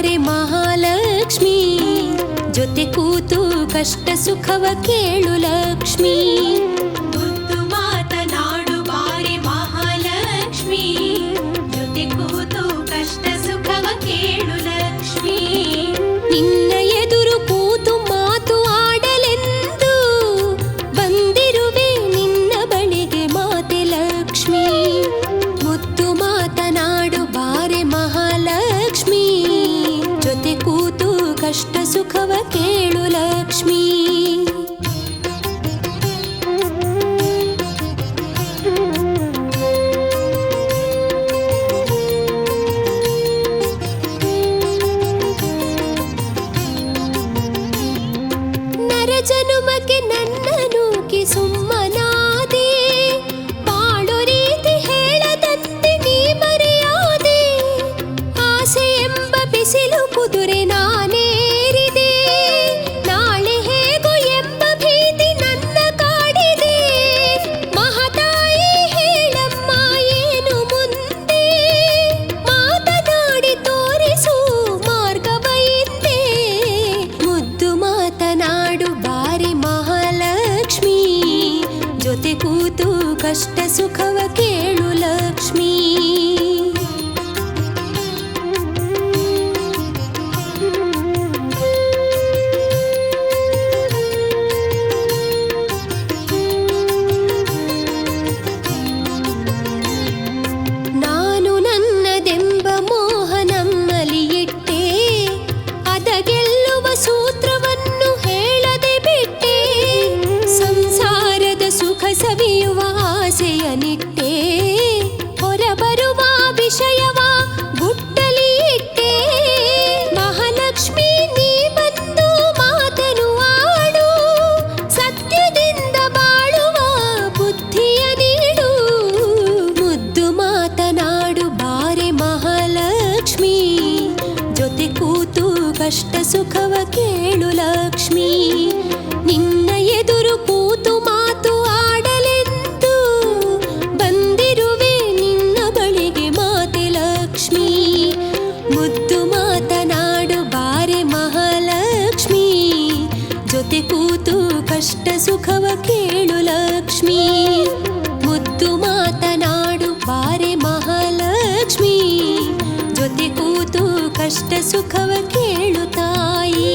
ಬಾರೆ ಮಹಾಲಕ್ಷ್ಮಿ, ಜೊತೆ ಕೂತು ಕಷ್ಟ ಸುಖವ ಕೇಳು ಲಕ್ಷ್ಮಿ. ಮುದ್ದು ಮಾತನಾಡು ಬಾರೆ ಮಹಾಲಕ್ಷ್ಮಿ, ಜೊತೆ ಕೂತು ಕಷ್ಟ ಸುಖವ ಕೇಳು ಲಕ್ಷ್ಮಿ. ನಿನ್ನ ಎದುರು ಕೂತು ಮಾತು ಆಡಲೆಂದು ಬಂದಿರುವೆ ನಿನ್ನ ಬಳಿಗೆ ಮಾತೆ ಲಕ್ಷ್ಮಿ. ಮುದ್ದು ಮಾತನಾಡು ಬಾರೆ ಮಹಾಲಕ್ಷ್ಮಿ, ಜೊತೆ ಕೂತು ಕಷ್ಟ ಸುಖವ ಕೇಳು ಲಕ್ಷ್ಮಿ. ನರಜನುಮಕ್ಕೆ ನನ್ನನು ಸುಮ್ಮನಾದೆ, ಬಾಳು ರೀತಿ ಹೇಳದಂತೆ ನೀ ಮರೆಯಾದೆ. ಆಸೆ ಎಂಬ ಬಿಸಿಲು ಕುದುರೆ ನಾನೇರಿದೆ, ನಾಳೆ ಹೇಗೋ ಎಂಬ ಭೀತಿ ನನ್ನ ಕಾಡಿದೆ. ಮಹತಾಯಿ ಹೇಳಮ್ಮ ಏನು ಮುಂದೆ, ಮಾತನಾಡಿ ತೋರಿಸು ಮಾರ್ಗವ ಹಿಂದೆ. ಮುದ್ದು ಮಾತನಾಡು ಬಾರಿ ಮಹಾಲಕ್ಷ್ಮಿ, ಜೊತೆ ಕೂತು ಕಷ್ಟ ಸುಖವ ಕೇಳು ಲಕ್ಷ್ಮಿ. ನಾನು ನನ್ನದೆಂಬ ಮೋಹ ನಮ್ಮಲ್ಲಿ ಇಟ್ಟೆ, ಅದ ಗೆಲ್ಲುವ ಸೂತ್ರವನ್ನು ಹೇಳದೆ ಬಿಟ್ಟೆ. ಸಂಸಾರದ ಸುಖ ಸವಿಯುವ ಆಸೆಯ ನಿಟ್ಟೆ, ಹೊರಬರುವ ವಿಷಯವ ಗುಟ್ಟಲಿ ಇಟ್ಟೆ. ಮಹಾಲಕ್ಷ್ಮಿ ನೀ ಬಂದು ಮಾತನು ಆಡು, ಸತ್ಯದಿಂದ ಬಾಳುವ ಬುದ್ಧಿಯ ನೀಡು. ಮುದ್ದು ಮಾತನಾಡು ಬಾರೆ ಮಹಾಲಕ್ಷ್ಮಿ, ಜೊತೆ ಕೂತು ಕಷ್ಟ ಸುಖವ ಕೇಳು ಲಕ್ಷ್ಮಿ. ನಿನ್ನ ಎದುರು ಕೂತು ಮಾತು ಆಡಲೆಂದು ಬಂದಿರುವೆ ನಿನ್ನ ಬಳಿಗೆ ಮಾತೆ ಲಕ್ಷ್ಮಿ. ಮುದ್ದು ಮಾತನಾಡು ಬಾರೆ ಮಹಾಲಕ್ಷ್ಮಿ, ಜೊತೆ ಕೂತು ಕಷ್ಟ ಸುಖವ ಕೇಳು ಲಕ್ಷ್ಮಿ. ಮುದ್ದು ಮಾತನಾಡು ಬಾರೆ ಮಹಾಲಕ್ಷ್ಮಿ, ಜೊತೆ ಕೂತು ಕಷ್ಟ ಸುಖವ ಕೇಳು ತಾಯಿ.